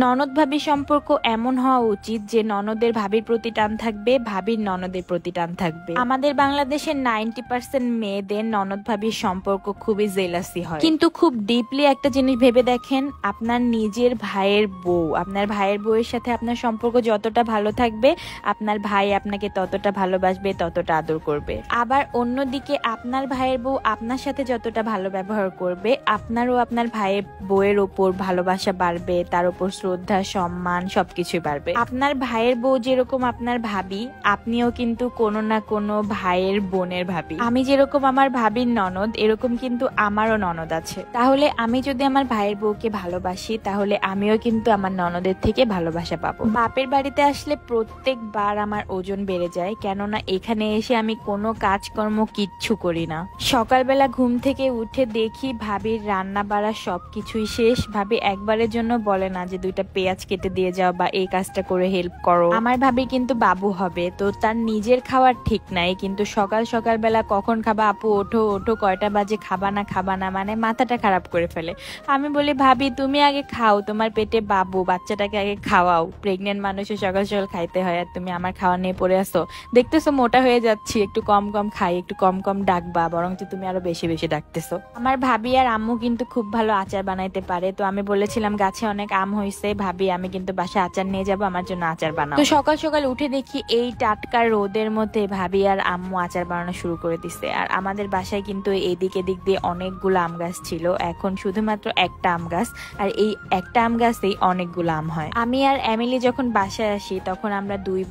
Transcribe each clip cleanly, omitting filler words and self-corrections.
ননদ ভাবি সম্পর্ক এমন হওয়া উচিত যে ননদের ভাবির প্রতি টান থাকবে, ভাবির ননদের প্রতি টান থাকবে। আমাদের বাংলাদেশের 90% মেয়েদের ননদ ভাবির সম্পর্ক খুবই জেলাসি হয়, কিন্তু খুব ডিপলি একটা জিনিস ভেবে দেখেন, আপনার নিজের ভাইয়ের বউ, আপনার ভাইয়ের বউয়ের সাথে আপনার সম্পর্ক যতটা ভালো থাকবে, আপনার ভাই আপনাকে ততটা ভালোবাসবে, ততটা আদর করবে। আবার অন্যদিকে আপনার ভাইয়ের বউ আপনার সাথে যতটা ভালো ব্যবহার করবে, আপনারও আপনার ভাইয়ের বউয়ের ওপর ভালোবাসা বাড়বে, তার উপর শ্রদ্ধা, সম্মান সবকিছুই বাড়বে। আপনার ভাইয়ের বউ যেরকম আপনার ভাবি, আপনিও কিন্তু কোনো না কোনো ভাইয়ের বোনের ভাবি। আমি যেরকম আমার ভাবির ননদ, এরকম কিন্তু আমারও ননদ আছে। তাহলে আমি যদি আমার ভাইয়ের বউকে ভালোবাসি, তাহলে আমিও কিন্তু আমার ননদের থেকে ভালোবাসা পাবো। বাপের বাড়িতে আসলে প্রত্যেকবার আমার ওজন বেড়ে যায়, কেননা এখানে এসে আমি কোনো কাজকর্ম কিচ্ছু করি না। সকালবেলা ঘুম থেকে উঠে দেখি ভাবির রান্না বাড়া সবকিছুই শেষ। ভাবি একবারের জন্য বলে না যে দুইটা পেঁয়াজ কেটে দিয়ে যাও বা এই কাজটা করে হেল্প করো। আমার ভাবি কিন্তু বাবু হবে, তো তার নিজের খাওয়ার ঠিক নাই, কিন্তু সকাল বেলা কখন খাবা আপু, ওঠো ওঠো, কয়টা বাজে, খাবা না, মানে মাথাটা খারাপ করে ফেলে। আমি বলি ভাবি তুমি আগে খাও, তোমার পেটে বাবু, বাচ্চাটাকে আগে খাওয়াও। প্রেগনেন্ট মানুষের সকাল খাইতে হয়, আর তুমি আমার খাওয়া নিয়ে পড়ে আসো। দেখতেছো মোটা হয়ে যাচ্ছি, একটু কম খাই, একটু কম ডাকবা, বরঞ্চ তুমি আরো বেশি ডাকতেছো। আমার ভাবি আর আম্মু কিন্তু খুব ভালো আচার বানাইতে পারে, তো আমি বলেছিলাম গাছে অনেক আম হয়েছে, ভাবি আমি কিন্তু বাসায় আচার নিয়ে যাবো, আমার জন্য আচার বানাও। তো সকাল উঠে দেখি এই টাটকা রোদের মধ্যে ভাবি আর আম্মু আচার বানানো শুরু করে দিছে। আর আমাদের বাসায় কিন্তু এদিক দিয়ে অনেকগুলো আম গাছ ছিল, এখন শুধুমাত্র একটা আম গাছ, আর এই একটা আম গাছেই অনেকগুলো আম হয়। আমি আর এমিলি যখন বাসায় আসি, তখন আমরা দুই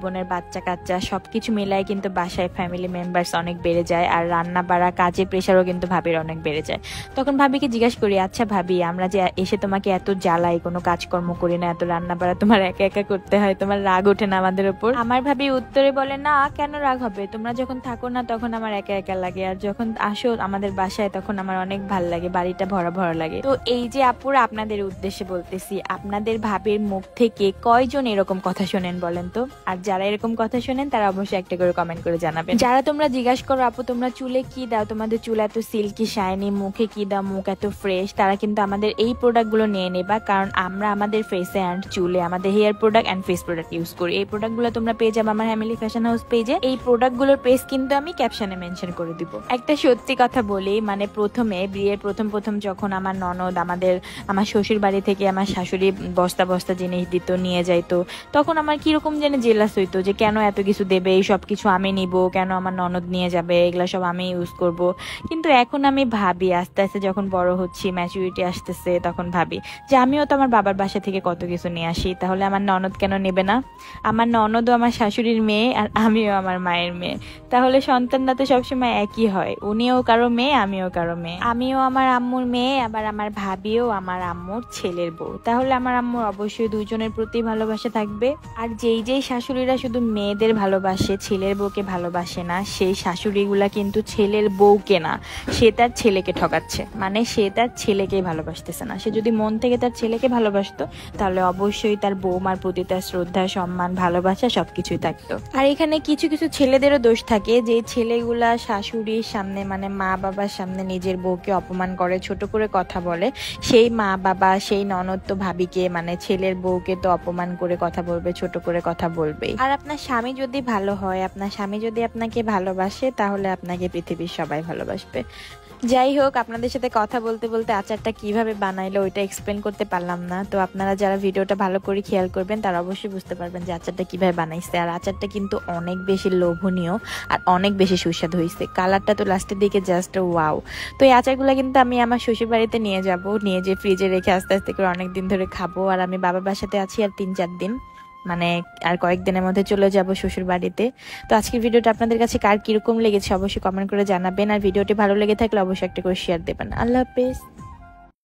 বোনের বাচ্চা কাচ্চা সবকিছু মিলাই কিন্তু বাসায় ফ্যামিলি মেম্বার্স অনেক বেড়ে যায়, আর রান্না বাড়া কাজের প্রেশারও কিন্তু ভাবির অনেক বেড়ে যায়। তখন ভাবিকে জিজ্ঞাসা করি, আচ্ছা ভাবি, আমরা যে এসে তোমাকে এত জ্বালাই, কোনো কাজকর্ম করি না, এত রান্না বাড়া তোমার একা করতে হয়, তোমার রাগ ওঠে না আমাদের উপর? আমার ভাবি উত্তরে বলে, না কেন রাগ হবে, তোমরা যখন থাকো না তখন আমার একা লাগে, আর যখন আসো আমাদের বাসায় তখন আমার অনেক ভাল লাগে, বাড়িটা ভরা লাগে। তো এই যে আপুরা, আপনাদের উদ্দেশ্যে বলতেছি, আপনাদের ভাবির মুখ থেকে কয়জন এরকম কথা শোনেন বলেন তো? আর যারা এরকম কথা শোনেন তারা অবশ্যই একটা করে কমেন্ট করে জানাবেন। যারা তোমরা জিজ্ঞাসা করো আপু তোমরা চুলে কি দাও, তোমাদের চুল এত সিল্কি শাইনি, মুখে কি দাও, মুখ এত ফ্রেশ, তারা কিন্তু আমাদের এই প্রোডাক্ট গুলো নিয়ে নেবা, কারণ আমরা আমাদের ফেসে অ্যান্ড চুলে আমাদের hair product and face product use করি। এই প্রোডাক্ট গুলো তোমরা পেয়ে যাবে আমার হ্যামিলি ফ্যাশন হাউস পেজে। এই প্রোডাক্ট গুলোর পেজ কিন্তু আমি ক্যাপশনে মেনশন করে দিব। একটা সত্যি কথা বলি, মানে প্রথমে বিয়ের প্রথম যখন আমার ননদ আমার শ্বশুর বাড়ি থেকে আমার শাশুড়ি বস্তা জিনিস দিত, নিয়ে যাইতো, তখন আমার কিরকম যেন জেলাস হইতো যে কেন এত কিছু দেবে, এই সব কিছু আমি নিব, কেন আমার ননদ নিয়ে যাবে, এগুলা সব আমি ইউজ করব। কিন্তু এখন আমি ভাবি, আস্তে আস্তে যখন বড় হচ্ছি, ম্যাচুরিটি আসতেছে, তখন ভাবি যে আমিও তো আমার বাবার বাসা থেকে কত কিছু নিয়ে আসি, তাহলে আমার ননদ কেন নেবে না? আমার ননদও আমার শাশুড়ির মেয়ে, আর আমিও আমার মায়ের মেয়ে, তাহলে সন্তানরা তো সবসময় একই হয়। উনিও কারো মেয়ে, আমিও কারো মেয়ে, আমিও আমার আম্মুর মেয়ে, আবার আমার ভাবিও আমার আম্মুর ছেলের বউ, তাহলে আমার আম্মুর অবশ্যই দুইজনের প্রতি ভালোবাসা থাকবে। আর যেই শাশুড়িরা শুধু মেয়েদের ভালোবাসে, ছেলের বউকে ভালোবাসে না, সেই শাশুড়িগুলা কিন্তু ছেলের বউকে না, সে তার ছেলেকে ঠকাচ্ছে, মানে সে তার ছেলেকেই ভালোবাসতেছে না। সে যদি মন থেকে তার ছেলেকে ভালোবাসতো, তাহলে অবশ্যই তার বউমার প্রতি তার শ্রদ্ধা, সম্মান, ভালোবাসা সবকিছুই থাকতো। আর এখানে কিছু ছেলেদেরও দোষ থাকে, যে ছেলেগুলা শাশুড়ির সামনে, মানে মা বাবার সামনে নিজের বউকে অপমান করে, ছোট করে কথা বলে, সেই মা বাবা, সেই ননদ তো ভাবিকে, মানে ছেলের বউকে তো অপমান করে কথা বলবে, ছোট করে কথা বলবে। আর আপনার স্বামী যদি ভালো হয়, আপনার স্বামী যদি আপনাকে ভালোবাসে, তাহলে আপনাকে পৃথিবীর সবাই ভালোবাসবে। যাই হোক, আপনাদের সাথে কথা বলতে আচারটা কিভাবে বানাইলো ওইটা এক্সপ্লেন করতে পারলাম না, তো আপনারা যারা ভিডিওটা ভালো করে খেয়াল করবেন তারা অবশ্যই বুঝতে পারবেন যে আচারটা কিভাবে বানাইছে। আর আচারটা কিন্তু অনেক বেশি লোভনীয় আর অনেক বেশি সুস্বাদু হয়েছে, কালারটা তো লাস্টের দিকে জাস্ট ওয়াও। তো এই আচারগুলো কিন্তু আমি আমার শ্বশুর বাড়িতে নিয়ে যে ফ্রিজে রেখে আস্তে আস্তে করে অনেকদিন ধরে খাবো। আর আমি বাবার বাসাতে আছি আর 3-4 দিন, মানে আর কয়েকদিনের মধ্যে চলে যাব শ্বশুর বাড়িতে। তো আজকের ভিডিওটা আপনাদের কাছে কার কিরকম লেগেছে অবশ্যই কমেন্ট করে জানাবেন, আর ভিডিওটি ভালো লেগে থাকলে অবশ্যই একটা করে শেয়ার দেবেন। আল্লাহ হাফেজ।